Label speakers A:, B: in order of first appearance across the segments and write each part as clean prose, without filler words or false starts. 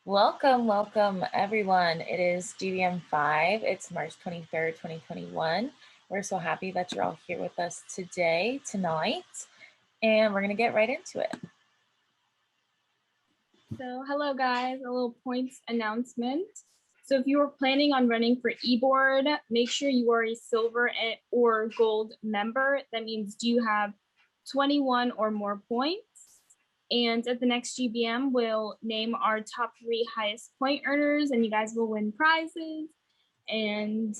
A: Welcome, welcome everyone. It is GBM 5. It's March 23rd, 2021. We're so happy that you're all here with us tonight, and we're going to get right into it.
B: So hello guys, a little points announcement. So if you are planning on running for eBoard, make sure you are a silver or gold member. That means do you have 21 or more points? And at the next GBM, we'll name our top 3 highest point earners and you guys will win prizes. And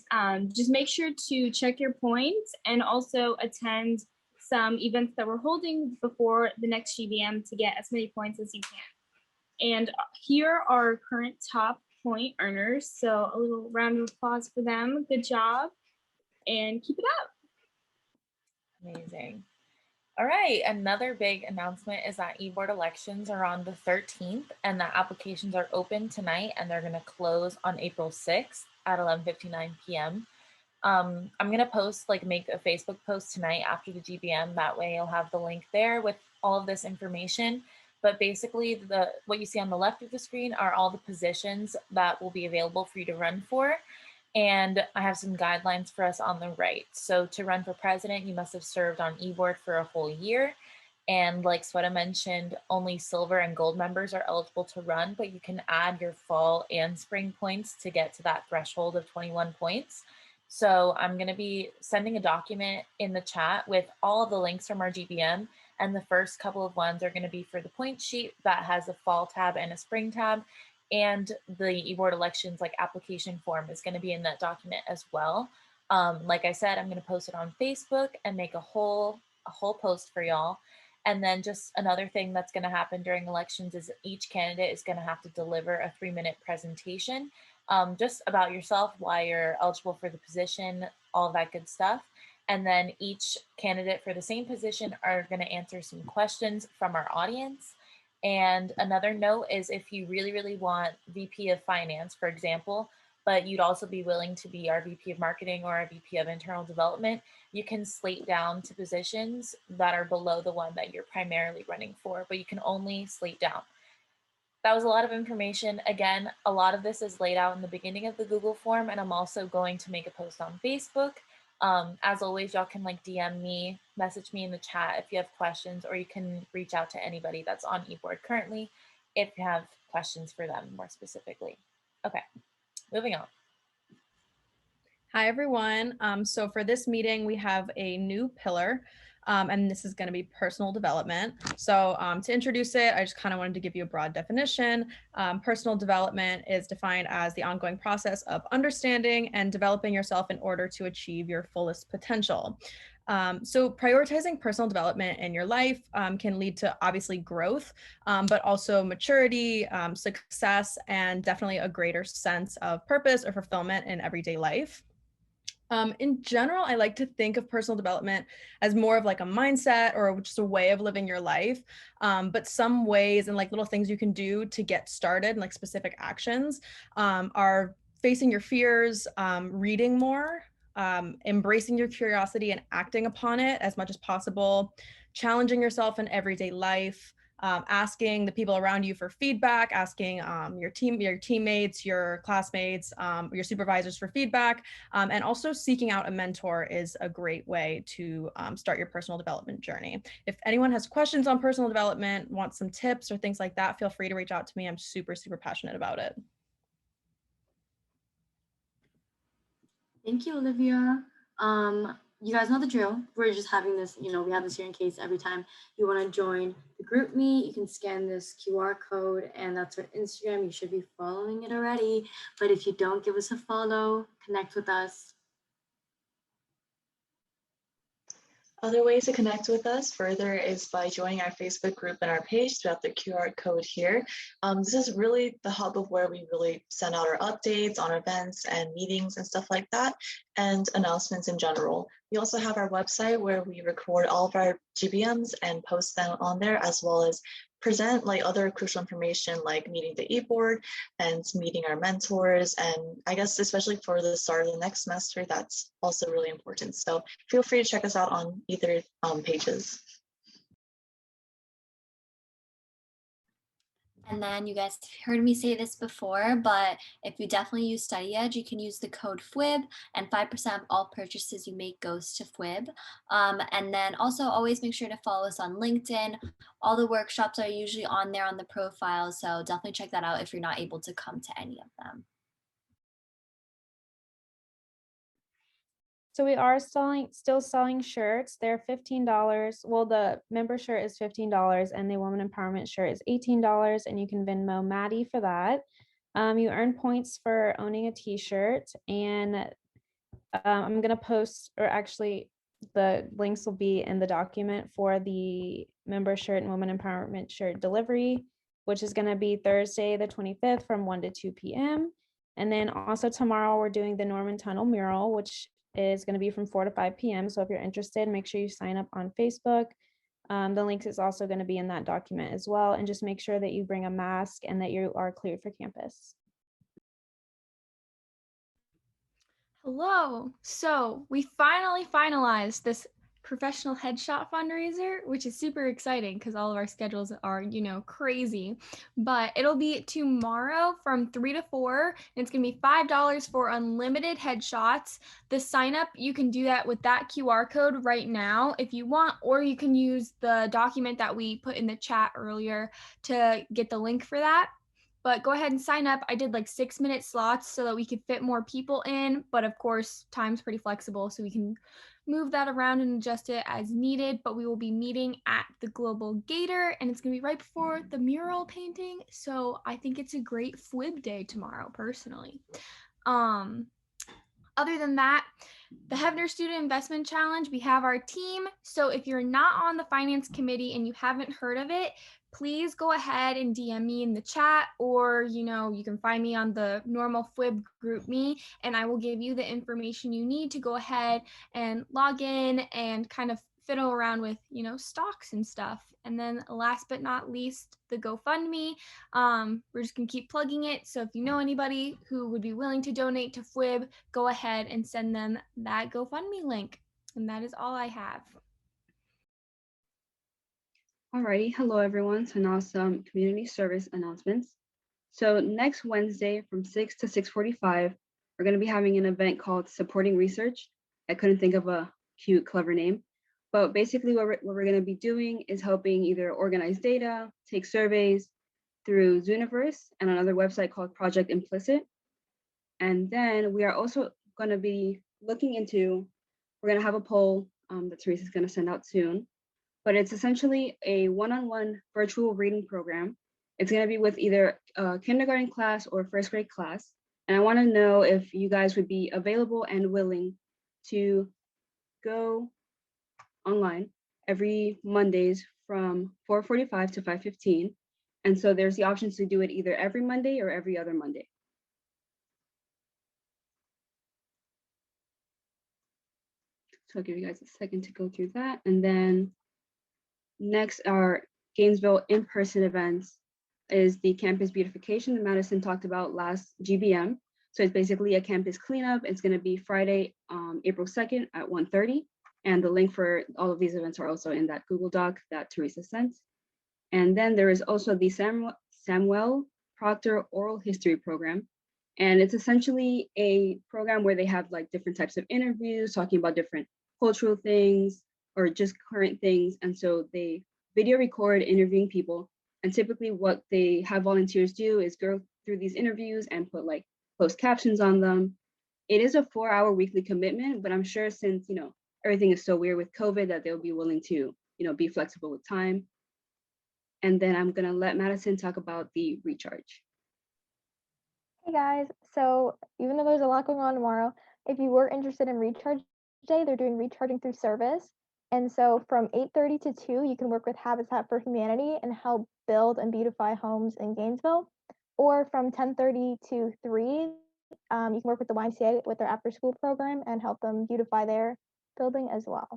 B: just make sure to check your points and also attend some events that we're holding before the next GBM to get as many points as you can. And here are our current top point earners. So a little round of applause for them. Good job and keep it up.
A: Amazing. All right, another big announcement is that eBoard elections are on the 13th and that applications are open tonight and they're going to close on April 6th at 11:59 p.m. I'm going to make a Facebook post tonight after the GBM. That way you'll have the link there with all of this information. But basically what you see on the left of the screen are all the positions that will be available for you to run for. And I have some guidelines for us on the right. So to run for president, you must have served on eBoard for a whole year. And like Sweta mentioned, only silver and gold members are eligible to run, but you can add your fall and spring points to get to that threshold of 21 points. So I'm going to be sending a document in the chat with all of the links from our GBM. And the first couple of ones are going to be for the point sheet that has a fall tab and a spring tab. And the eBoard elections application form is going to be in that document as well. Like I said, I'm going to post it on Facebook and make a whole post for y'all. And then just another thing that's going to happen during elections is each candidate is going to have to deliver a 3-minute presentation just about yourself, why you're eligible for the position, all that good stuff. And then each candidate for the same position are going to answer some questions from our audience. And another note is if you really, really want VP of Finance, for example, but you'd also be willing to be our VP of Marketing or our VP of Internal Development, you can slate down to positions that are below the one that you're primarily running for, but you can only slate down. That was a lot of information. Again, a lot of this is laid out in the beginning of the Google form, and I'm also going to make a post on Facebook. As always, y'all can DM me, message me in the chat if you have questions, or you can reach out to anybody that's on eBoard currently if you have questions for them more specifically. Okay, moving on.
C: Hi, everyone. So for this meeting, we have a new pillar, and this is going to be personal development. So to introduce it, I just kind of wanted to give you a broad definition. Personal development is defined as the ongoing process of understanding and developing yourself in order to achieve your fullest potential. So prioritizing personal development in your life can lead to obviously growth, but also maturity, success, and definitely a greater sense of purpose or fulfillment in everyday life. In general, I like to think of personal development as more of a mindset or just a way of living your life. But some ways and little things you can do to get started and specific actions are facing your fears, reading more, embracing your curiosity and acting upon it as much as possible, challenging yourself in everyday life, asking the people around you for feedback, asking your teammates, your classmates, your supervisors for feedback, and also seeking out a mentor is a great way to start your personal development journey. If anyone has questions on personal development, wants some tips or things like that, feel free to reach out to me. I'm super, super passionate about it.
D: Thank you, Olivia. You guys know the drill. We're just having this, we have this here in case every time you want to join the group meet, you can scan this QR code, and that's our Instagram. You should be following it already. But if you don't, give us a follow, connect with us.
E: Other ways to connect with us further is by joining our Facebook group and our page throughout the QR code here. This is really the hub of where we really send out our updates on events and meetings and stuff like that, and announcements in general. We also have our website where we record all of our GBMs and post them on there, as well as present other crucial information like meeting the eBoard and meeting our mentors. And I guess especially for the start of the next semester, that's also really important. So feel free to check us out on either pages.
F: And then you guys heard me say this before, but if you definitely use Study Edge, you can use the code FWIB, and 5% of all purchases you make goes to FWIB. And then also always make sure to follow us on LinkedIn. All the workshops are usually on there on the profile, so definitely check that out if you're not able to come to any of them.
G: So we are still selling shirts. They're $15. Well, the member shirt is $15 and the woman empowerment shirt is $18, and you can Venmo Maddie for that. You earn points for owning a t-shirt, and I'm gonna post, or actually the links will be in the document for the member shirt and woman empowerment shirt delivery, which is gonna be Thursday the 25th from 1 to 2 p.m. And then also tomorrow we're doing the Norman Tunnel mural, which is going to be from 4 to 5 p.m. So if you're interested, make sure you sign up on Facebook. The links is also going to be in that document as well. And just make sure that you bring a mask and that you are cleared for campus.
B: Hello. So we finally finalized this professional headshot fundraiser, which is super exciting because all of our schedules are, crazy. But it'll be tomorrow from 3 to 4. And it's going to be $5 for unlimited headshots. The sign up, you can do that with that QR code right now if you want, or you can use the document that we put in the chat earlier to get the link for that. But go ahead and sign up. I did like 6-minute slots so that we could fit more people in. But of course, time's pretty flexible, so we can move that around and adjust it as needed. But we will be meeting at the Global Gator, and it's going to be right before the mural painting. So I think it's a great FWIB day tomorrow, personally. Other than that, the Hefner Student Investment Challenge, we have our team. So if you're not on the finance committee and you haven't heard of it, please go ahead and DM me in the chat, or, you can find me on the normal FWIB group me, and I will give you the information you need to go ahead and log in and kind of fiddle around with, stocks and stuff. And then last but not least, the GoFundMe. We're just gonna keep plugging it. So if you know anybody who would be willing to donate to FWIB, go ahead and send them that GoFundMe link. And that is all I have.
H: Alrighty, hello everyone. So now some community service announcements. So next Wednesday from 6 to 6:45, we're going to be having an event called Supporting Research. I couldn't think of a cute, clever name, but basically what we're going to be doing is helping either organize data, take surveys through Zooniverse and another website called Project Implicit. And then we are also going to be looking into, we're going to have a poll that Teresa's going to send out soon. But it's essentially a one-on-one virtual reading program. It's going to be with either a kindergarten class or first grade class. And I want to know if you guys would be available and willing to go online every Mondays from 4:45 to 5:15. And so there's the options to do it either every Monday or every other Monday. So I'll give you guys a second to go through that. And then next, our Gainesville in-person events is the campus beautification that Madison talked about last GBM. So it's basically a campus cleanup. It's going to be Friday, April 2nd at 1:30. And the link for all of these events are also in that Google Doc that Teresa sent. And then there is also the Samuel Proctor Oral History Program. And it's essentially a program where they have like different types of interviews, talking about different cultural things, or just current things. And so they video record interviewing people. And typically what they have volunteers do is go through these interviews and put like closed captions on them. It is a 4-hour weekly commitment, but I'm sure since, everything is so weird with COVID that they'll be willing to, be flexible with time. And then I'm gonna let Madison talk about the recharge.
I: Hey guys, so even though there's a lot going on tomorrow, if you were interested in Recharge Day, they're doing recharging through service. And so from 8:30 to 2, you can work with Habitat for Humanity and help build and beautify homes in Gainesville. Or from 10:30 to 3, you can work with the YMCA with their after school program and help them beautify their building as well.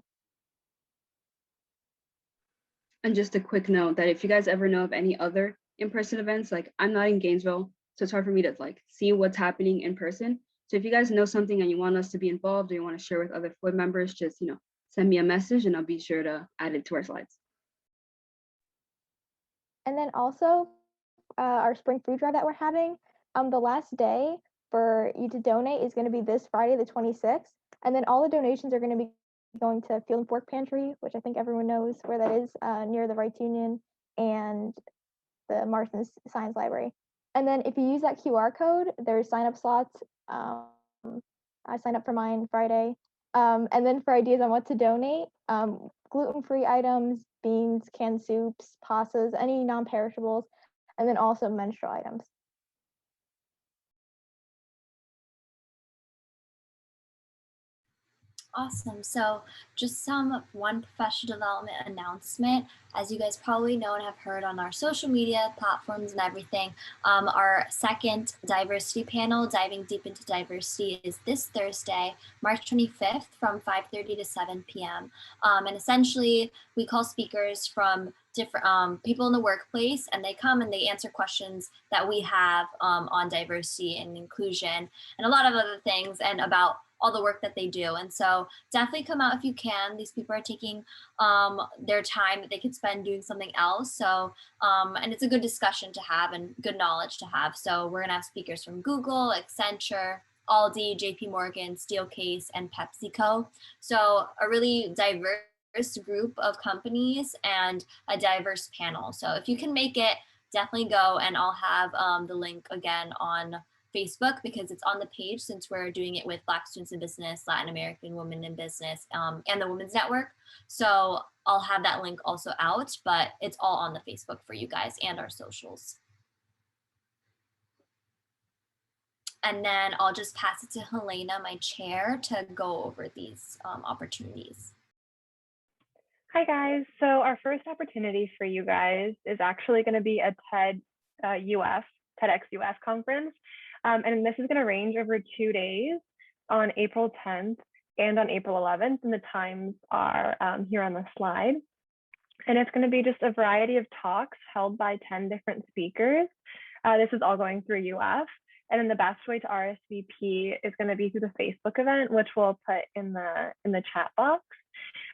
H: And just a quick note that if you guys ever know of any other in-person events, like I'm not in Gainesville, so it's hard for me to like see what's happening in person. So if you guys know something and you want us to be involved or you want to share with other FWIB members, just, send me a message and I'll be sure to add it to our slides.
I: And then also our spring food drive that we're having. The last day for you to donate is going to be this Friday, the 26th. And then all the donations are going to be going to Field and Fork Pantry, which I think everyone knows where that is, near the Rights Union and the Marston Science Library. And then if you use that QR code, there's sign up slots. I signed up for mine Friday. And then for ideas on what to donate, gluten-free items, beans, canned soups, pastas, any non-perishables, and then also menstrual items.
F: Awesome. So just one professional development announcement. As you guys probably know and have heard on our social media platforms and everything, our second diversity panel, Diving Deep into Diversity, is this Thursday, March 25th from 5:30 to 7 p.m. And essentially, we call speakers from different people in the workplace, and they come and they answer questions that we have on diversity and inclusion and a lot of other things, and about all the work that they do. And so definitely come out if you can. These people are taking their time that they could spend doing something else. So, and it's a good discussion to have and good knowledge to have. So we're gonna have speakers from Google, Accenture, Aldi, JP Morgan, Steelcase, and PepsiCo. So a really diverse group of companies and a diverse panel. So if you can make it, definitely go, and I'll have the link again on Facebook because it's on the page, since we're doing it with Black Students in Business, Latin American Women in Business, and the Women's Network. So I'll have that link also out, but it's all on the Facebook for you guys and our socials. And then I'll just pass it to Helena, my chair, to go over these opportunities.
J: Hi guys, so our first opportunity for you guys is actually going to be a TEDx US conference. And this is going to range over 2 days on April 10th and on April 11th. And the times are here on the slide. And it's going to be just a variety of talks held by 10 different speakers. This is all going through UF. And then the best way to RSVP is going to be through the Facebook event, which we'll put in the chat box.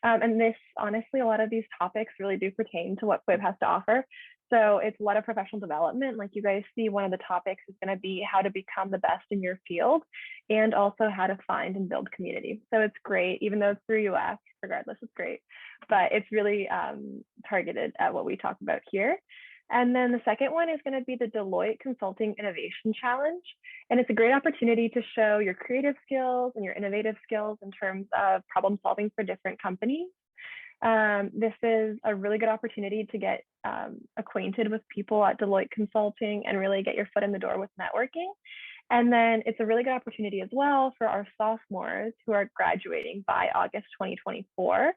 J: And this, honestly, a lot of these topics really do pertain to what FWIB has to offer. So it's a lot of professional development. Like you guys see, one of the topics is going to be how to become the best in your field, and also how to find and build community. So it's great, even though it's through UF, regardless, it's great. But it's really targeted at what we talk about here. And then the second one is going to be the Deloitte Consulting Innovation Challenge. And it's a great opportunity to show your creative skills and your innovative skills in terms of problem solving for different companies. This is a really good opportunity to get acquainted with people at Deloitte Consulting and really get your foot in the door with networking. And then it's a really good opportunity as well for our sophomores who are graduating by August 2024.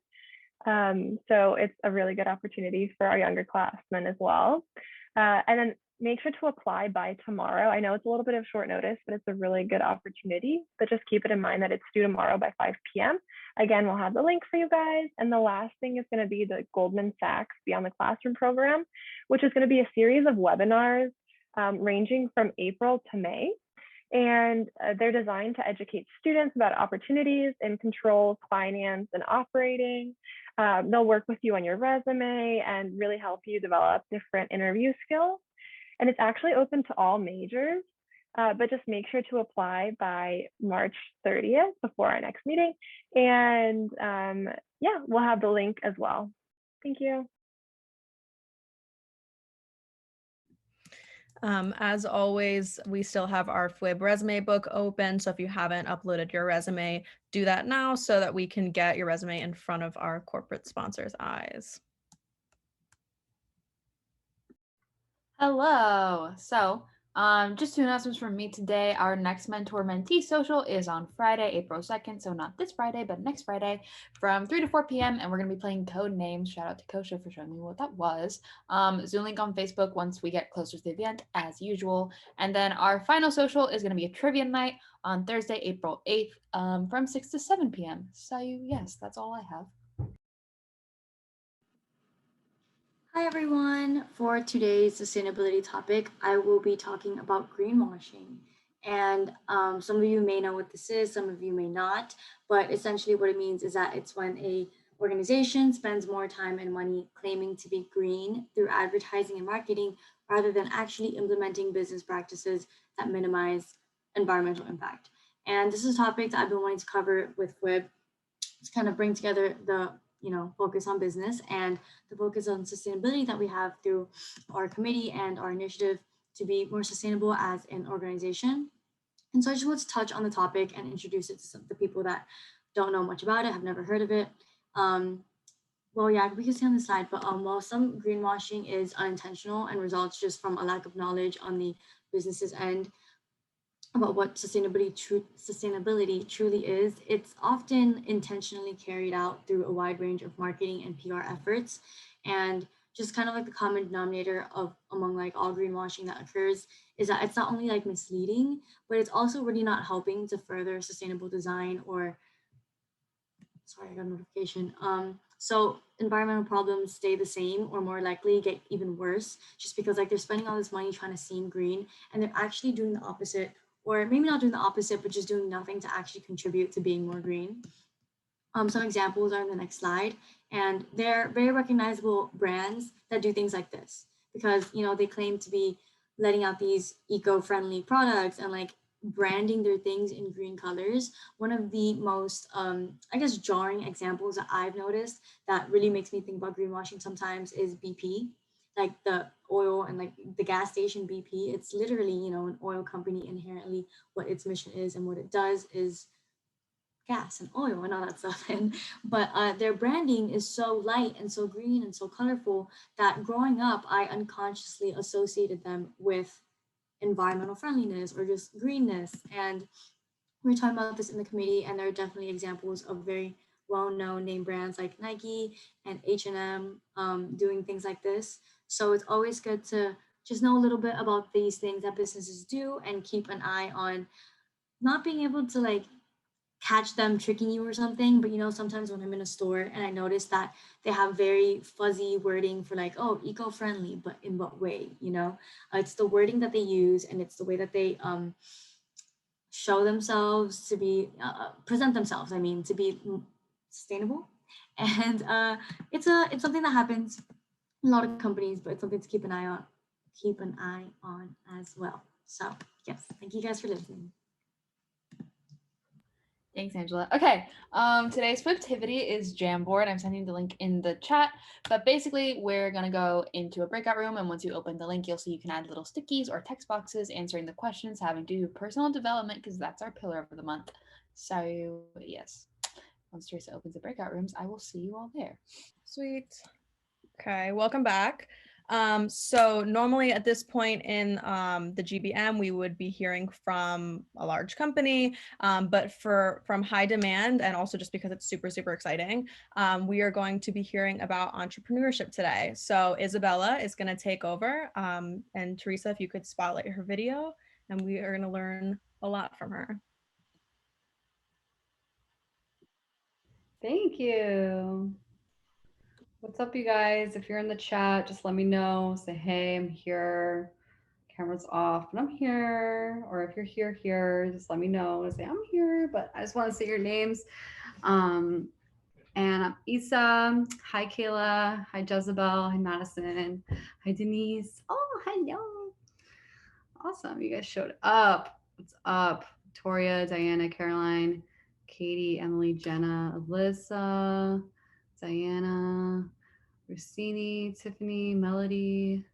J: So it's a really good opportunity for our younger classmen as well. And then make sure to apply by tomorrow. I know it's a little bit of short notice, but it's a really good opportunity. But just keep it in mind that it's due tomorrow by 5 p.m. Again, we'll have the link for you guys. And the last thing is going to be the Goldman Sachs Beyond the Classroom program, which is going to be a series of webinars ranging from April to May. And they're designed to educate students about opportunities in controls, finance, and operating. They'll work with you on your resume and really help you develop different interview skills. And it's actually open to all majors, but just make sure to apply by March 30th before our next meeting. And yeah, we'll have the link as well. Thank you.
C: As always, we still have our FWIB resume book open. So if you haven't uploaded your resume, do that now so that we can get your resume in front of our corporate sponsors' eyes.
K: Hello. So just 2 announcements from me today. Our next mentor mentee social is on Friday, April 2nd. So not this Friday, but next Friday from 3 to 4 p.m. And we're going to be playing Code Names. Shout out to Kosha for showing me what that was. Zoom link on Facebook once we get closer to the event as usual. And then our final social is going to be a trivia night on Thursday, April 8th from 6 to 7 p.m. So yes, that's all I have.
D: Hi everyone, for today's sustainability topic, I will be talking about greenwashing. And some of you may know what this is, some of you may not, but essentially what it means is that it's when a organization spends more time and money claiming to be green through advertising and marketing rather than actually implementing business practices that minimize environmental impact. And this is a topic that I've been wanting to cover with FWIB to kind of bring together the focus on business and the focus on sustainability that we have through our committee and our initiative to be more sustainable as an organization. And so I just want to touch on the topic and introduce it to some of the people that don't know much about it, have never heard of it. Well, yeah, we can see on the slide, but while some greenwashing is unintentional and results just from a lack of knowledge on the business's end, about what sustainability truly is, it's often intentionally carried out through a wide range of marketing and PR efforts. And just kind of like the common denominator of among like all greenwashing that occurs is that it's not only like misleading, but it's also really not helping to further sustainable design or sorry, I got a notification. So environmental problems stay the same or more likely get even worse just because like they're spending all this money trying to seem green and they're actually doing the opposite, or maybe not doing the opposite, but just doing nothing to actually contribute to being more green. Some examples are in the next slide, and they're very recognizable brands that do things like this because they claim to be letting out these eco-friendly products and like branding their things in green colors. One of the most I guess jarring examples that I've noticed that really makes me think about greenwashing sometimes is BP, like the oil and like the gas station BP. It's literally an oil company inherently. What its mission is and what it does is gas and oil and all that stuff. But their branding is so light and so green and so colorful that growing up, I unconsciously associated them with environmental friendliness or just greenness. And we are talking about this in the committee, and there are definitely examples of very well-known name brands like Nike and H&M doing things like this. So it's always good to just know a little bit about these things that businesses do and keep an eye on not being able to like catch them tricking you or something. But sometimes when I'm in a store and I notice that they have very fuzzy wording for like, oh, eco-friendly, but in what way? It's the wording that they use and it's the way that they show themselves to be present themselves, I mean, to be sustainable. And it's something that happens in a lot of companies, but it's something to keep an eye on as well. So yes, thank you guys for listening.
K: Thanks, Angela. Okay, today's Fliptivity is Jamboard. I'm sending the link in the chat, but basically we're gonna go into a breakout room, and once you open the link, you'll see you can add little stickies or text boxes answering the questions having to do with personal development, because that's our pillar of the month. So yes, once Teresa opens the breakout rooms, I will see you all there.
C: Sweet. Okay, welcome back. So normally at this point in the GBM, we would be hearing from a large company, but from high demand and also just because it's super, super exciting, we are going to be hearing about entrepreneurship today. So Isabella is going to take over, and Teresa, if you could spotlight her video, and we are going to learn a lot from her.
L: Thank you. What's up, you guys? If you're in the chat, just let me know. Say, hey, I'm here. Camera's off, and I'm here. Or if you're here, just let me know. Say, I'm here, but I just want to say your names. And I'm Isa. Hi, Kayla. Hi, Jezebel. Hi, Madison. Hi, Denise. Oh, hello. Awesome. You guys showed up. What's up? Victoria, Diana, Caroline, Katie, Emily, Jenna, Alyssa, Diana, Rossini, Tiffany, Melody,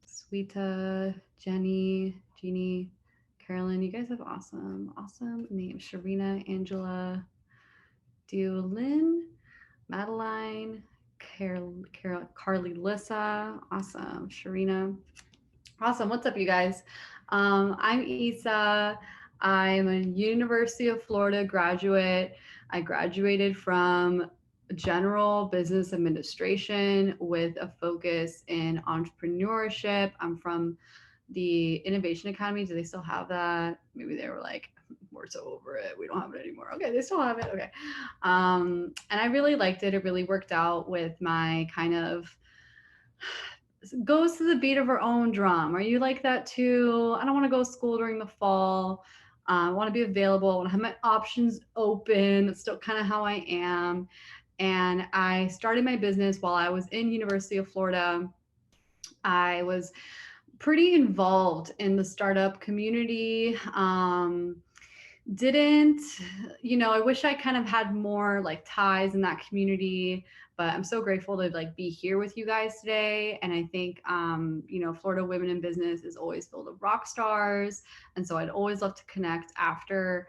L: Sweeta, Jenny, Jeannie, Carolyn. You guys have awesome names. Sharina, Angela, Deolyn, Madeline, Carly, Lissa. Awesome. Sharina. Awesome. What's up, you guys? I'm Isa. I'm a University of Florida graduate. I graduated from general business administration with a focus in entrepreneurship. I'm from the Innovation Academy. Do they still have that? Maybe they were like, we're so over it, we don't have it anymore. Okay, they still have it. Okay. And I really liked it. It really worked out with my kind of goes to the beat of her own drum. Are you like that too? I don't want to go to school during the fall. I want to be available. I want to have my options open. That's still kind of how I am. And I started my business while I was in University of Florida. I was pretty involved in the startup community. Didn't, you know, I wish I kind of had more like ties in that community, but I'm so grateful to like be here with you guys today. And I think, you know, Florida Women in Business is always filled with rock stars. And so I'd always love to connect after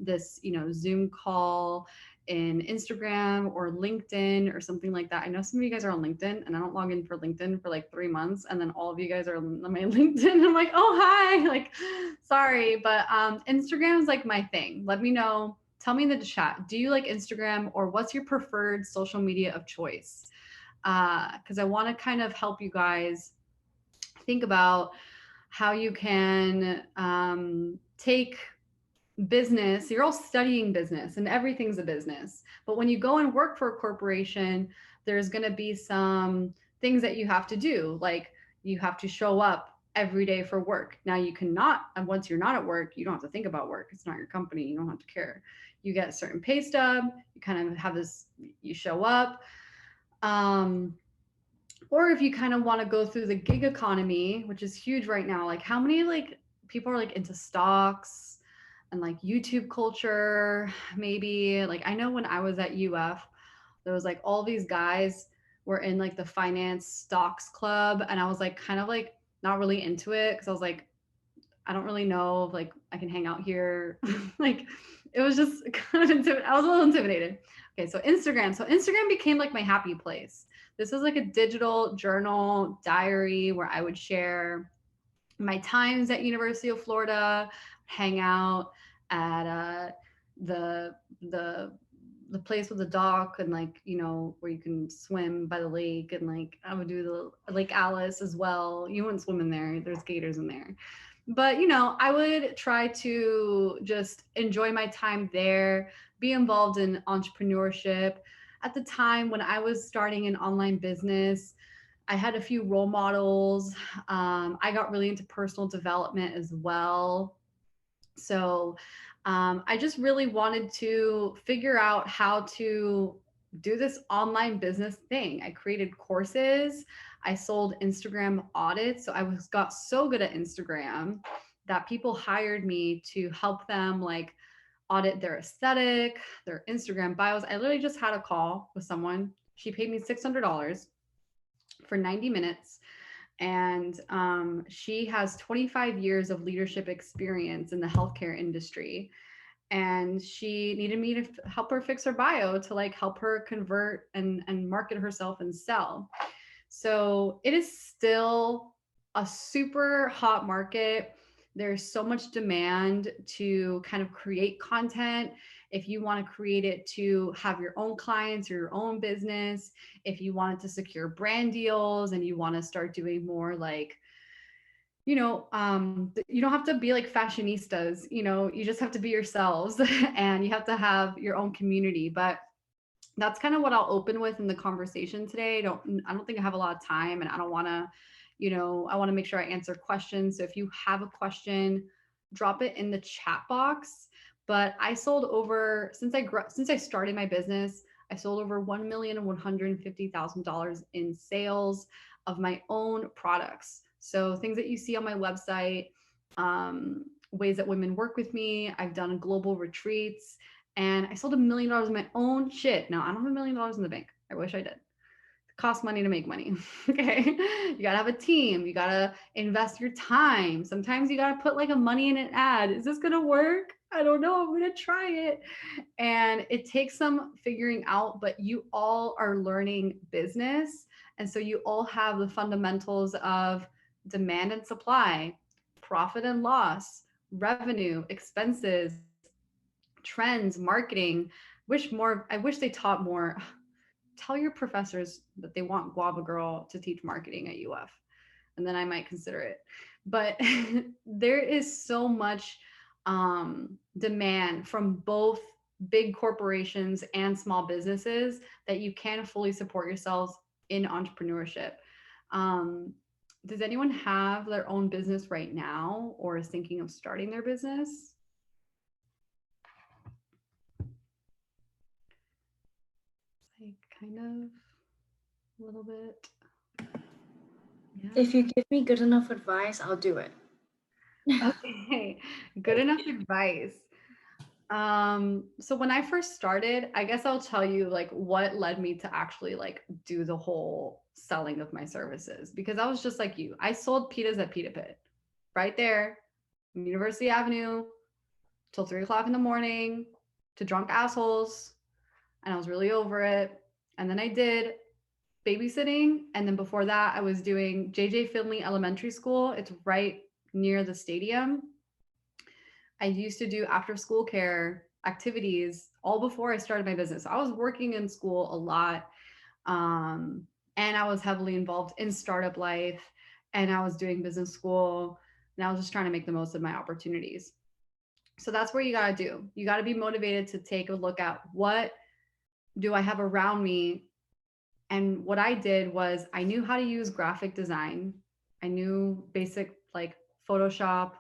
L: this, you know, Zoom call in Instagram or LinkedIn or something like that. I know some of you guys are on LinkedIn, and I don't log in for LinkedIn for like 3 months, and then all of you guys are on my LinkedIn. I'm like, oh, hi, like, sorry, but Instagram is like my thing. Let me know. Tell me in the chat, do you like Instagram, or what's your preferred social media of choice? Because I want to kind of help you guys think about how you can take business. You're all studying business, and everything's a business. But when you go and work for a corporation, there's going to be some things that you have to do, like you have to show up every day for work. Now you cannot, and once you're not at work, you don't have to think about work. It's not your company. You don't have to care. You get a certain pay stub. You kind of have this, you show up. Or if you kind of want to go through the gig economy, which is huge right now, like how many like people are like into stocks and like YouTube culture, maybe. Like I know when I was at UF, there was like all these guys were in like the finance stocks club, and I was like kind of like not really into it because I was like, I don't really know if like I can hang out here. Like it was just kind of I was a little intimidated. Okay, so Instagram. So Instagram became like my happy place. This was like a digital journal diary where I would share my times at University of Florida, hang out at the the place with the dock, and like, you know, where you can swim by the lake, and like I would do the Lake Alice as well. You wouldn't swim in there, there's gators in there. But you know, I would try to just enjoy my time there, be involved in entrepreneurship. At the time when I was starting an online business, I had a few role models. I got really into personal development as well. So I just really wanted to figure out how to do this online business thing. I created courses. I sold Instagram audits. So got so good at Instagram that people hired me to help them like audit their aesthetic, their Instagram bios. I literally just had a call with someone. She paid me $600 for 90 minutes. And she has 25 years of leadership experience in the healthcare industry. And she needed me to help her fix her bio to like help her convert and market herself and sell. So it is still a super hot market. There's so much demand to kind of create content. If you want to create it to have your own clients or your own business, if you wanted to secure brand deals and you want to start doing more like, you know, you don't have to be like fashionistas, you know, you just have to be yourselves and you have to have your own community. But that's kind of what I'll open with in the conversation today. I don't think I have a lot of time, and I don't want to, you know, I want to make sure I answer questions. So if you have a question, drop it in the chat box. But I sold over, since I started my business, I sold over $1,150,000 in sales of my own products. So things that you see on my website, ways that women work with me. I've done global retreats, and I sold $1 million in my own shit. Now I don't have $1 million in the bank. I wish I did. It costs money to make money. Okay. You gotta have a team. You gotta invest your time. Sometimes you gotta put like a money in an ad. Is this gonna work? I don't know. I'm gonna try it. And it takes some figuring out, but you all are learning business. And so you all have the fundamentals of demand and supply, profit and loss, revenue, expenses, trends, marketing. I wish they taught more. Tell your professors that they want Guava Girl to teach marketing at UF, and then I might consider it. But there is so much demand from both big corporations and small businesses that you can fully support yourselves in entrepreneurship. Does anyone have their own business right now or is thinking of starting their business? Like kind of a little bit.
D: If you give me good enough advice, I'll do it.
L: Okay, good enough advice. So when I first started, I guess I'll tell you like what led me to actually like do the whole selling of my services, because I was just like you. I sold pitas at Pita Pit right there, University Avenue, till 3 o'clock in the morning to drunk assholes. And I was really over it. And then I did babysitting. And then before that, I was doing JJ Finley Elementary School. It's right near the stadium. I used to do after school care activities all before I started my business. I was working in school a lot. And I was heavily involved in startup life, and I was doing business school, and I was just trying to make the most of my opportunities. So that's where you got to do. You got to be motivated to take a look at what do I have around me. And what I did was I knew how to use graphic design. I knew basic like Photoshop,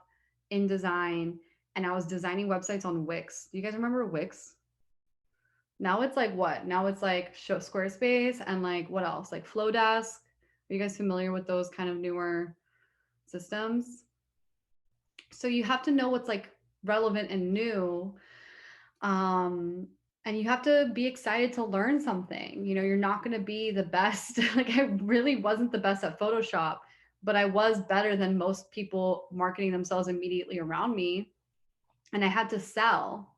L: InDesign, and I was designing websites on Wix. Do you guys remember Wix? Now it's like what? Now it's like Squarespace and like what else? Like Flowdesk. Are you guys familiar with those kind of newer systems? So you have to know what's like relevant and new. And you have to be excited to learn something. You know, you're not going to be the best. Like I really wasn't the best at Photoshop, but I was better than most people marketing themselves immediately around me. And I had to sell.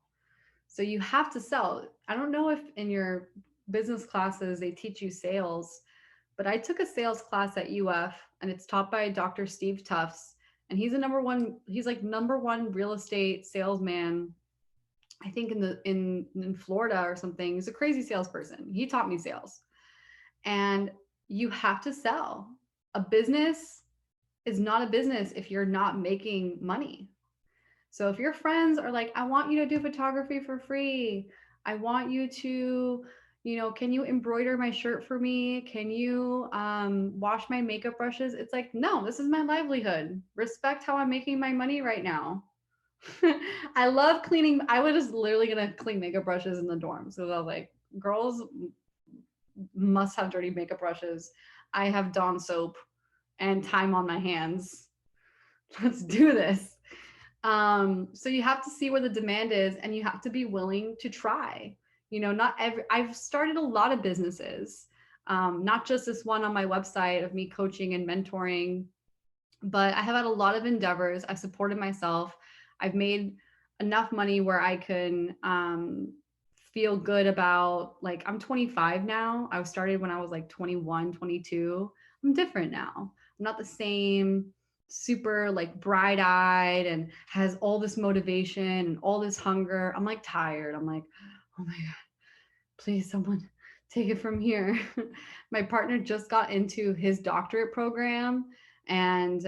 L: So you have to sell. I don't know if in your business classes they teach you sales, but I took a sales class at UF, and it's taught by Dr. Steve Tufts. And he's like number one real estate salesman, I think in Florida or something. He's a crazy salesperson. He taught me sales. And you have to sell. A business is not a business if you're not making money. So if your friends are like, I want you to do photography for free. I want you to, can you embroider my shirt for me? Can you wash my makeup brushes? It's like, no, this is my livelihood. Respect how I'm making my money right now. I love cleaning. I was just literally gonna clean makeup brushes in the dorm. So I was like, girls must have dirty makeup brushes. I have Dawn soap and time on my hands. Let's do this. So you have to see where the demand is, and you have to be willing to try. I've started a lot of businesses, not just this one on my website of me coaching and mentoring, but I have had a lot of endeavors. I've supported myself. I've made enough money where I can feel good about, like, I'm 25 now. I started when I was like 21, 22. I'm different now. I'm not the same super like bright-eyed and has all this motivation and all this hunger. I'm like tired. I'm like, oh my God, please someone take it from here. My partner just got into his doctorate program, and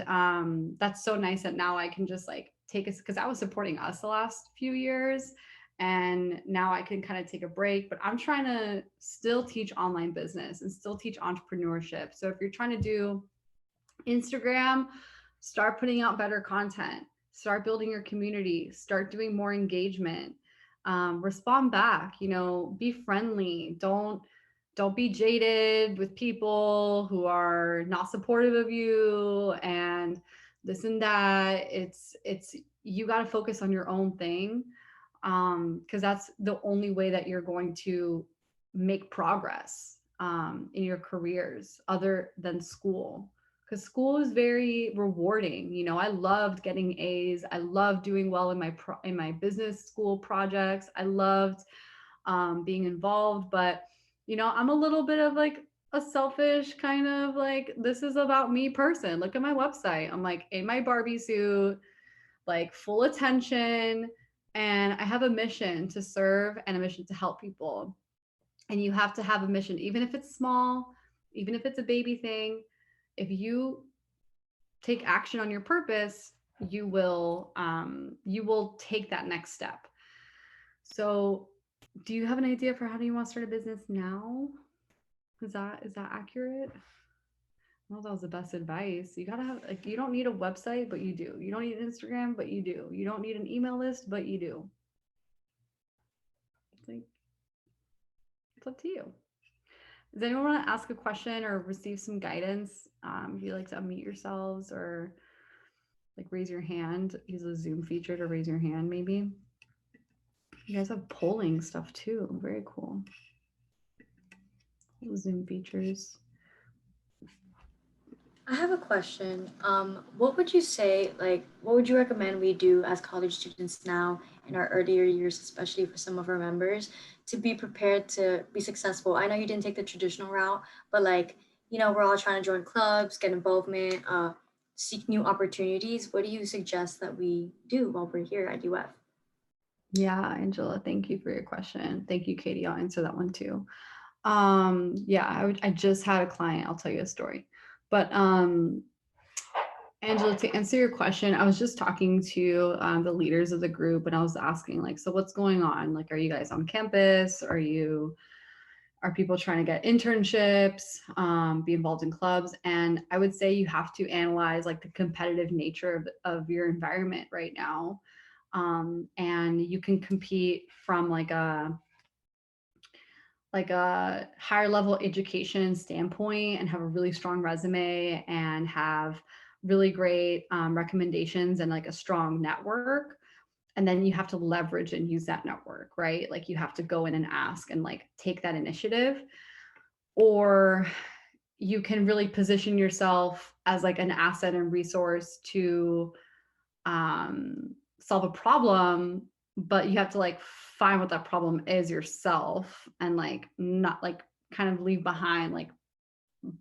L: that's so nice that now I can just like take us, because I was supporting us the last few years, and now I can kind of take a break. But I'm trying to still teach online business and still teach entrepreneurship. So if you're trying to do Instagram, start putting out better content, start building your community, start doing more engagement, respond back, be friendly. Don't be jaded with people who are not supportive of you and this and that. It's you got to focus on your own thing, because that's the only way that you're going to make progress in your careers other than school. Because school is very rewarding. I loved getting A's. I loved doing well in my business school projects. I loved being involved, but I'm a little bit of like a selfish kind of like, this is about me person. Look at my website. I'm like in my Barbie suit, like full attention, and I have a mission to serve and a mission to help people. And you have to have a mission, even if it's small, even if it's a baby thing. If you take action on your purpose, you will take that next step. So do you have an idea for how do you want to start a business now? Is that accurate? Well, that was the best advice. You gotta have, like, you don't need a website, but you do. You don't need Instagram, but you do. You don't need an email list, but you do. It's like, it's up to you. Does anyone want to ask a question or receive some guidance? If you'd like to unmute yourselves or like raise your hand, use the Zoom feature to raise your hand maybe. You guys have polling stuff too. Very cool. Zoom features.
D: I have a question. What would you say, like, what would you recommend we do as college students now in our earlier years, especially for some of our members, to be prepared to be successful? I know you didn't take the traditional route, but like, you know, we're all trying to join clubs, get involvement, seek new opportunities. What do you suggest that we do while we're here at UF?
L: Yeah, Angela, thank you for your question. Thank you, Katie. I'll answer that one too. Yeah, I just had a client. I'll tell you a story. But Angela, to answer your question, I was just talking to the leaders of the group, and I was asking, like, so what's going on? Like, are you guys on campus? Are people trying to get internships, be involved in clubs? And I would say you have to analyze like the competitive nature of your environment right now. And you can compete from like a higher level education standpoint and have a really strong resume and have really great recommendations and like a strong network. And then you have to leverage and use that network, right? Like you have to go in and ask and like take that initiative. Or you can really position yourself as like an asset and resource to solve a problem, but you have to like find what that problem is yourself and like not like kind of leave behind like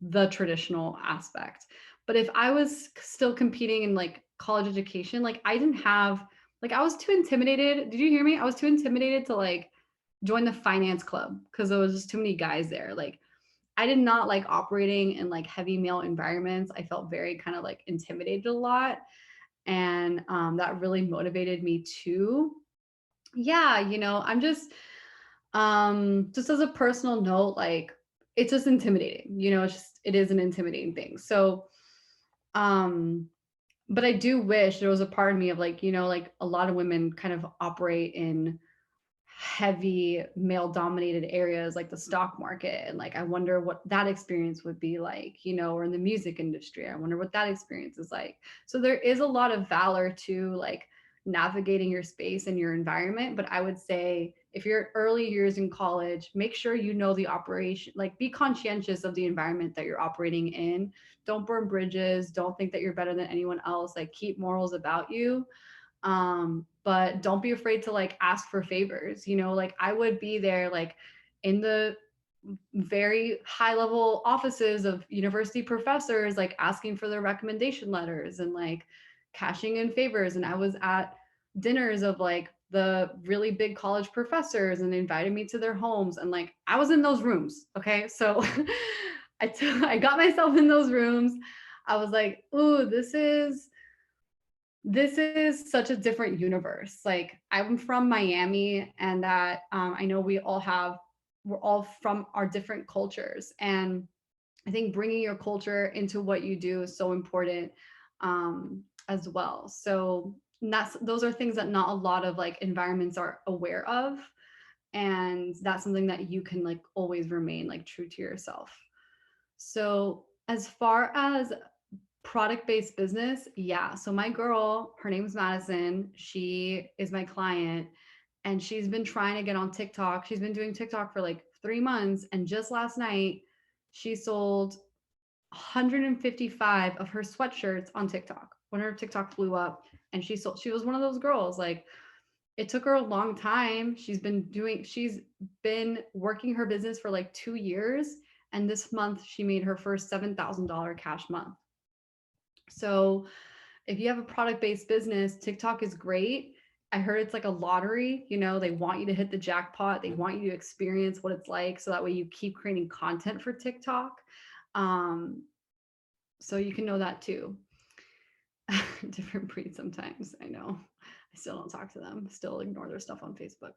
L: the traditional aspect. But if I was still competing in like college education, like I didn't have, like I was too intimidated. Did you hear me? I was too intimidated to like join the finance club because there was just too many guys there. Like I did not like operating in like heavy male environments. I felt very kind of like intimidated a lot. And that really motivated me to, yeah, you know, I'm just as a personal note, like it's just intimidating, you know, it is an intimidating thing. So but I do wish there was a part of me of like, you know, like a lot of women kind of operate in heavy male dominated areas like the stock market, and like I wonder what that experience would be like, you know, or in the music industry. I wonder what that experience is like. So there is a lot of valor to like navigating your space and your environment, but I would say if you're early years in college, make sure you know the operation, like be conscientious of the environment that you're operating in. Don't burn bridges, don't think that you're better than anyone else, like keep morals about you. But don't be afraid to like ask for favors, you know, like I would be there like in the very high level offices of university professors, like asking for their recommendation letters and like cashing in favors. And I was at dinners of like the really big college professors and they invited me to their homes, and like I was in those rooms. Okay, so I got myself in those rooms. I was like, ooh, this is such a different universe. Like I'm from Miami, and that I know we're all from our different cultures, and I think bringing your culture into what you do is so important as well. So those are things that not a lot of like environments are aware of, and that's something that you can like always remain like true to yourself. So as far as product-based business, yeah. So my girl, her name's Madison. She is my client, and she's been trying to get on TikTok. She's been doing TikTok for like 3 months, and just last night she sold 155 of her sweatshirts on TikTok. When her TikTok blew up, and she was one of those girls. Like it took her a long time. She's been working her business for like 2 years, and this month she made her first $7,000 cash month. So if you have a product-based business, TikTok is great. I heard it's like a lottery, you know, they want you to hit the jackpot. They want you to experience what it's like. So that way you keep creating content for TikTok. So you can know that too. Different breed sometimes, I know. I still don't talk to them, still ignore their stuff on Facebook.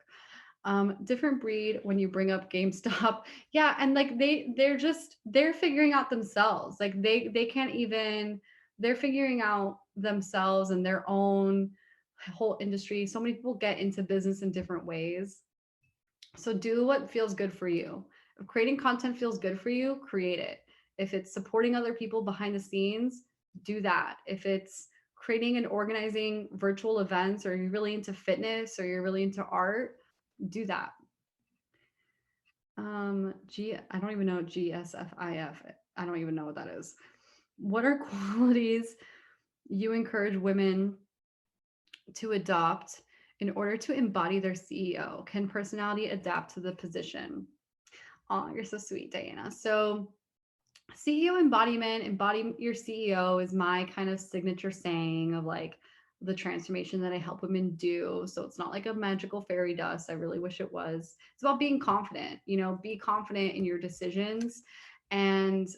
L: Different breed when you bring up GameStop. Yeah, and like they're figuring out themselves. Like they can't even, they're figuring out themselves and their own whole industry. So many people get into business in different ways. So do what feels good for you. If creating content feels good for you, create it. If it's supporting other people behind the scenes, do that. If it's creating and organizing virtual events, or you're really into fitness, or you're really into art, do that. I don't even know GSFIF. I don't even know what that is. What are qualities you encourage women to adopt in order to embody their CEO? Can personality adapt to the position? Oh, you're so sweet, Diana. So CEO embodiment, embody your CEO is my kind of signature saying of like the transformation that I help women do. So it's not like a magical fairy dust. I really wish it was. It's about being confident, you know, be confident in your decisions. And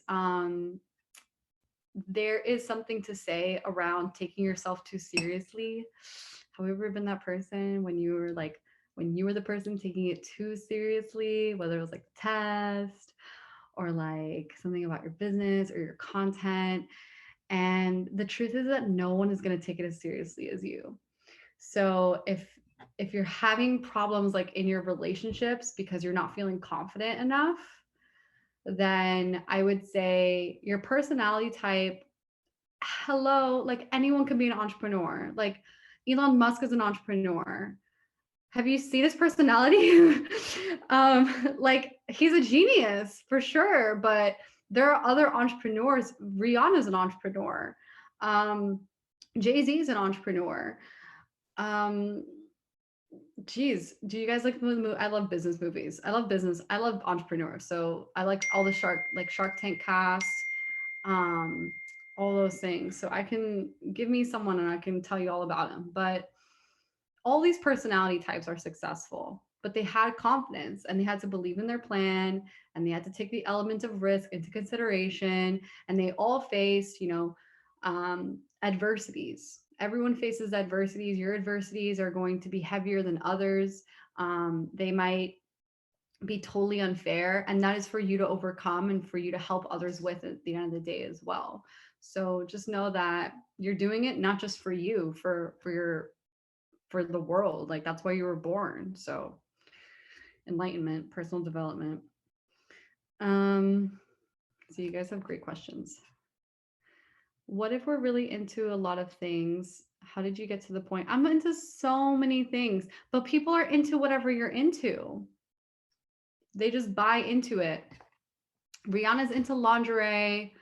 L: there is something to say around taking yourself too seriously. Have you ever been that person when you were the person taking it too seriously, whether it was like the test or like something about your business or your content? And the truth is that no one is going to take it as seriously as you. So if you're having problems like in your relationships because you're not feeling confident enough, then I would say your personality type, hello, like anyone can be an entrepreneur. Like Elon Musk is an entrepreneur. Have you seen his personality? Like he's a genius for sure, but there are other entrepreneurs. Rihanna's an entrepreneur. Jay-Z is an entrepreneur. Geez, do you guys like the movie? I love business movies. I love business. I love entrepreneurs. So I like all the Shark Tank cast, all those things. So I can give me someone and I can tell you all about them. But all these personality types are successful, but they had confidence and they had to believe in their plan and they had to take the element of risk into consideration. And they all faced, adversities. Everyone faces adversities. Your adversities are going to be heavier than others. They might be totally unfair, and that is for you to overcome and for you to help others with at the end of the day as well. So just know that you're doing it not just for you, for the world. Like that's why you were born. So enlightenment, personal development. So you guys have great questions. What if we're really into a lot of things? How did you get to the point? I'm into so many things, but people are into whatever you're into. They just buy into it. Rihanna's into lingerie,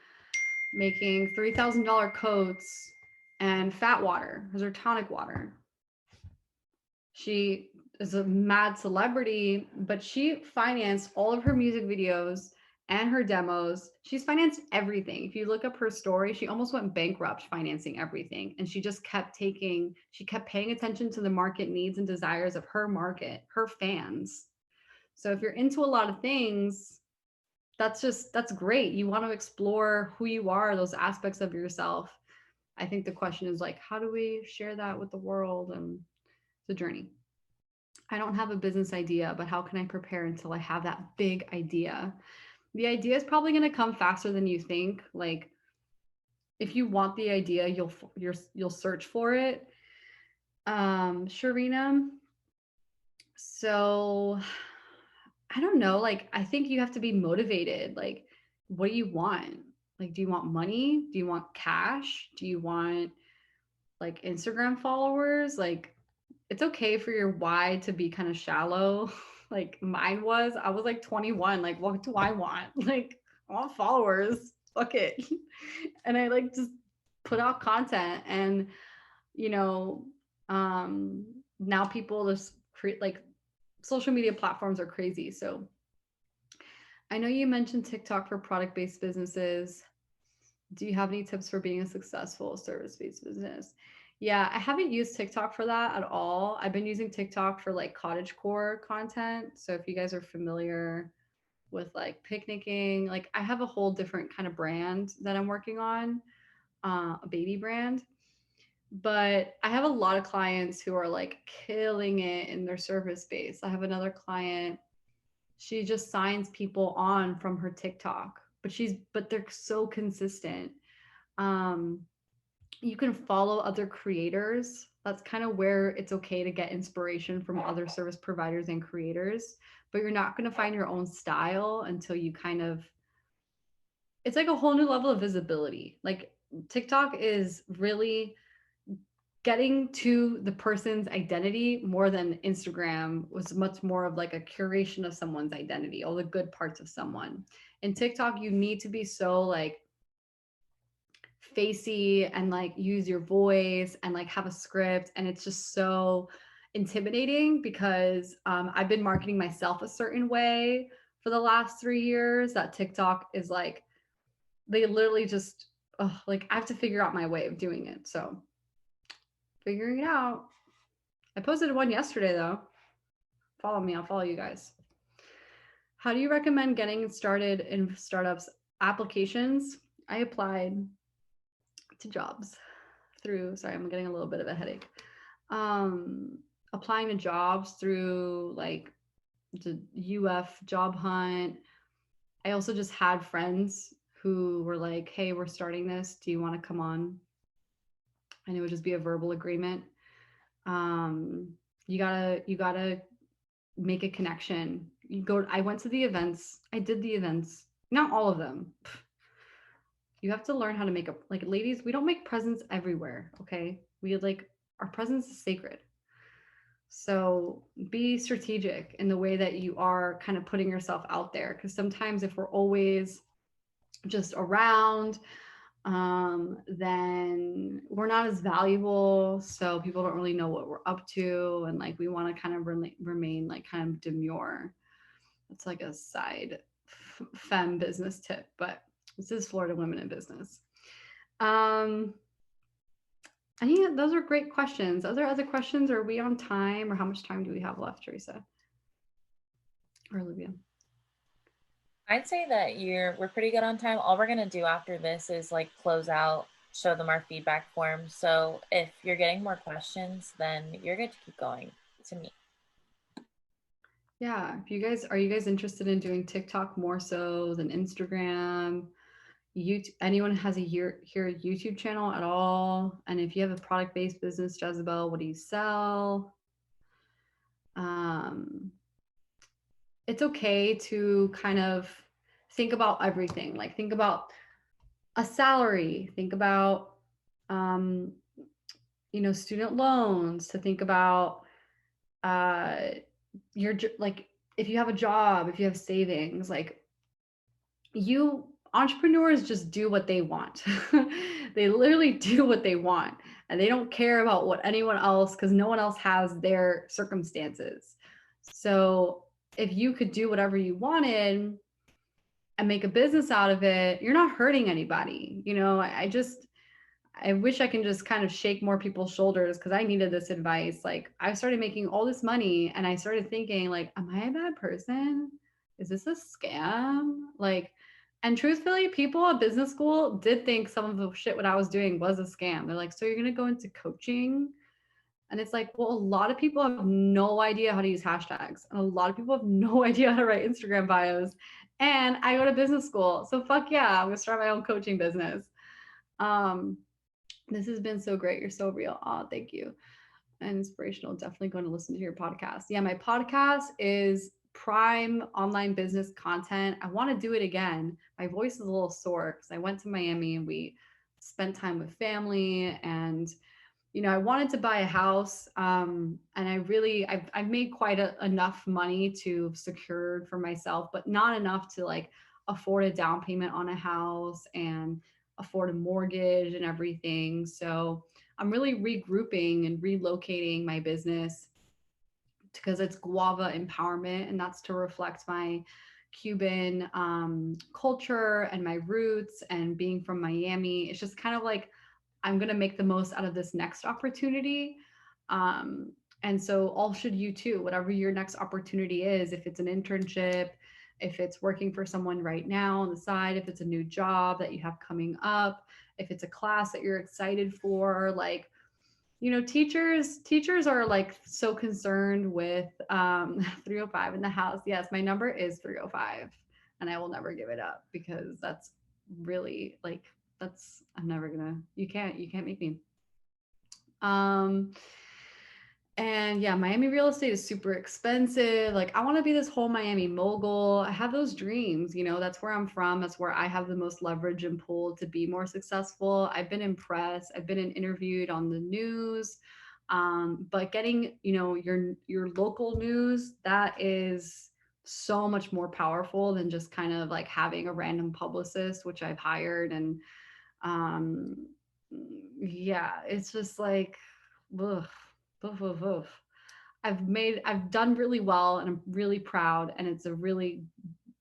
L: making $3,000 coats and fat water as her tonic water. She is a mad celebrity, but she financed all of her music videos and her demos. She's financed everything. If you look up her story, she almost went bankrupt financing everything. And she just kept paying attention to the market needs and desires of her market, her fans. So if you're into a lot of things, that's great. You want to explore who you are, those aspects of yourself. I think the question is like, how do we share that with the world? And it's a journey. I don't have a business idea, but how can I prepare until I have that big idea? The idea is probably going to come faster than you think. Like if you want the idea, you'll search for it. Sharina. So I don't know. Like I think you have to be motivated. Like what do you want? Like do you want money? Do you want cash? Do you want like Instagram followers? Like it's okay for your why to be kind of shallow. Like mine was, I was like 21. Like, what do I want? Like, I want followers. Fuck it. And I like just put out content. And, now people just create like social media platforms are crazy. So I know you mentioned TikTok for product-based businesses. Do you have any tips for being a successful service-based business? Yeah, I haven't used TikTok for that at all. I've been using TikTok for like cottagecore content. So if you guys are familiar with like picnicking, like I have a whole different kind of brand that I'm working on, a baby brand. But I have a lot of clients who are like killing it in their service base. I have another client, she just signs people on from her TikTok, but they're so consistent. You can follow other creators That's kind of where it's okay to get inspiration from other service providers and creators, but you're not going to find your own style until you kind of, it's like a whole new level of visibility. Like TikTok is really getting to the person's identity more than Instagram was much more of like a curation of someone's identity, all the good parts of someone. In TikTok, you need to be so like facey and like use your voice and like have a script, and it's just so intimidating because I've been marketing myself a certain way for the last 3 years that TikTok is like they literally just like I have to figure out my way of doing it. So figuring it out. I posted one yesterday though. Follow me, I'll follow you guys. How do you recommend getting started in startups? Applications? I applied to jobs through, sorry, I'm getting a little bit of a headache. Applying to jobs through like the UF job hunt. I also just had friends who were like, hey, we're starting this. Do you want to come on? And it would just be a verbal agreement. You gotta make a connection. I went to the events. I did the events, not all of them. You have to learn how to make a, like ladies, we don't make presents everywhere. Okay. We like, our presence is sacred. So be strategic in the way that you are kind of putting yourself out there. Cause sometimes if we're always just around, then we're not as valuable. So people don't really know what we're up to. And like, we want to kind of remain like kind of demure. It's like a side femme business tip, but this is Florida Women in Business. I think those are great questions. Are there other questions? Are we on time, or how much time do we have left, Teresa or Olivia?
A: I'd say that we're pretty good on time. All we're gonna do after this is like close out, show them our feedback form. So if you're getting more questions, then you're good to keep going to me.
L: Yeah, if you guys are you guys interested in doing TikTok more so than Instagram? Anyone has a here YouTube channel at all? And if you have a product-based business, Jezebel, what do you sell? It's okay to kind of think about everything. Like think about a salary, think about student loans, to think about your like if you have a job, if you have savings, like entrepreneurs just do what they want. They literally do what they want, and they don't care about what anyone else, because no one else has their circumstances. So if you could do whatever you wanted and make a business out of it, you're not hurting anybody. I wish I can just kind of shake more people's shoulders, because I needed this advice. Like I started making all this money and I started thinking like, am I a bad person? Is this a scam? Like, and truthfully, people at business school did think some of the shit what I was doing was a scam. They're like, so you're going to go into coaching? And it's like, well, a lot of people have no idea how to use hashtags. And a lot of people have no idea how to write Instagram bios. And I go to business school. So fuck yeah, I'm going to start my own coaching business. This has been so great. You're so real. Oh, thank you. And inspirational. Definitely going to listen to your podcast. Yeah, my podcast is prime online business content. I want to do it again. My voice is a little sore because I went to Miami and we spent time with family, and I wanted to buy a house, and I've made quite enough money to have secured for myself, but not enough to like afford a down payment on a house and afford a mortgage and everything. So I'm really regrouping and relocating my business, because it's guava empowerment, and that's to reflect my Cuban culture and my roots, and being from Miami. It's just kind of like I'm going to make the most out of this next opportunity. And so all should you too, whatever your next opportunity is, if it's an internship, if it's working for someone right now on the side, if it's a new job that you have coming up, if it's a class that you're excited for, like, teachers are like so concerned with 305 in the house. Yes, my number is 305, and I will never give it up, because that's really like, I'm never gonna, you can't make me. And yeah, Miami real estate is super expensive. Like, I want to be this whole Miami mogul. I have those dreams, you know, that's where I'm from. That's where I have the most leverage and pull to be more successful. I've been impressed. I've been interviewed on the news. But getting, you know, your local news, that is so much more powerful than just kind of like having a random publicist, which I've hired. And yeah, it's just like, ugh. Oof, oof, oof. I've done really well and I'm really proud. And it's a really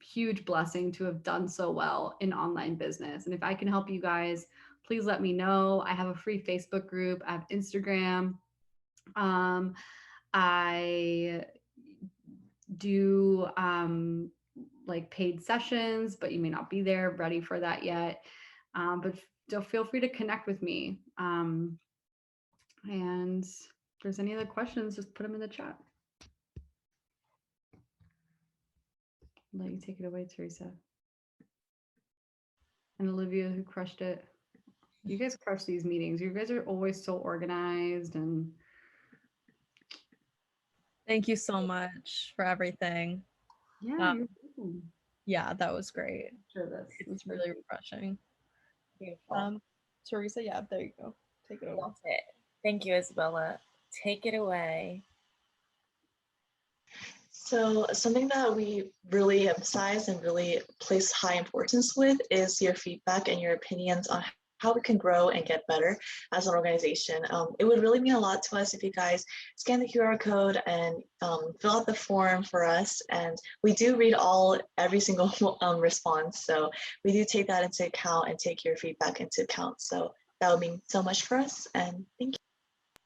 L: huge blessing to have done so well in online business. And if I can help you guys, please let me know. I have a free Facebook group. I have Instagram. I do like paid sessions, but you may not be there ready for that yet. But feel free to connect with me. And if there's any other questions, just put them in the chat. I'll let you take it away, Teresa. And Olivia, who crushed it. You guys crush these meetings. You guys are always so organized. And
C: Thank you so much for everything.
L: yeah, you're welcome.
C: Yeah, that was great.
L: Sure, that's
C: It's really refreshing.
A: Beautiful.
C: Teresa, yeah, there you go. Take it over.
A: That's it. Thank you, Isabella. Take it away.
E: So something that we really emphasize and really place high importance with is your feedback and your opinions on how we can grow and get better as an organization. It would really mean a lot to us if you guys scan the QR code and fill out the form for us. And we do read every single response. So we do take that into account and take your feedback into account. So that would mean so much for us. And thank you.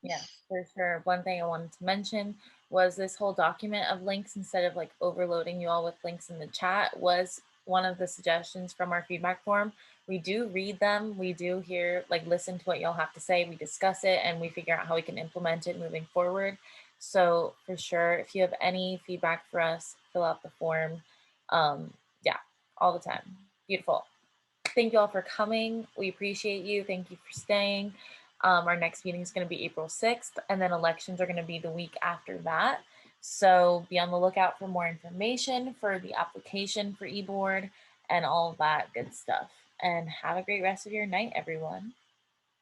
A: Yeah, for sure. One thing I wanted to mention was this whole document of links, instead of like overloading you all with links in the chat, was one of the suggestions from our feedback form. We do read them. We do listen to what y'all have to say. We discuss it and we figure out how we can implement it moving forward. So for sure, if you have any feedback for us, fill out the form. Yeah, all the time. Beautiful. Thank you all for coming. We appreciate you. Thank you for staying. Our next meeting is going to be April 6th, and then elections are going to be the week after that. So be on the lookout for more information for the application for eBoard and all of that good stuff. And have a great rest of your night, everyone.